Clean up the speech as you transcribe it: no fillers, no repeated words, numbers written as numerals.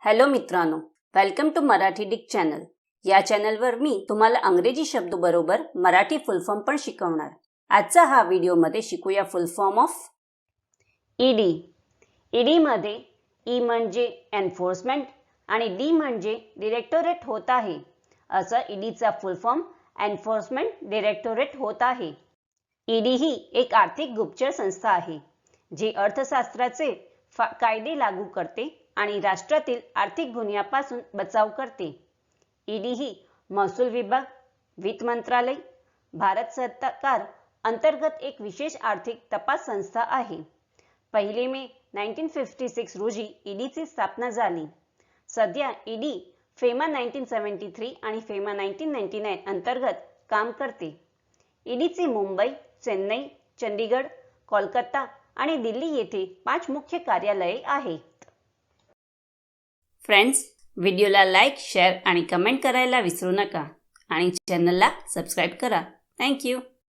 Hello मित्रांनो, welcome to Marathi डिक channel. या चॅनलवर मी तुम्हाला अंग्रेजी शब्द बरोबर मराठी फुल फॉर्म पण शिकवणार। आजचा हा व्हिडिओमध्ये शिकूया फुल फॉर्म ऑफ ईडी। ईडी मध्ये ई म्हणजे एन्फोर्समेंट आणि डी म्हणजे डिरेक्टोरेट होत आहे। असं ईडीचा फुल फॉर्म एन्फोर्समेंट डिरेक्टोरेट होत आहे। ईडी ही एक आर्थिक गुप्तचर संस्था आहे जी अर्थशास्त्राचे कायदे लागू करते आणि राष्ट्रातील आर्थिक गुन्ह्यापासून बचाव करते। ईडी ही महसूल विभाग, वित्त मंत्रालय, भारत सरकार अंतर्गत एक विशेष आर्थिक तपास संस्था आहे। 1 मे 1956 रोजी ईडीची स्थापना झाली। सध्या ईडी फेमा 1973 आणि फेमा 1999 अंतर्गत काम करते। ईडीचे मुंबई, चेन्नई, चंडीगड, कोलकाता आणि दिल्ली येथे 5 मुख्य कार्यालये आहेत। फ्रेंड्स, व्हिडिओला लाईक, शेअर आणि कमेंट करायला विसरू नका आणि चॅनलला सबस्क्राईब करा। Thank you.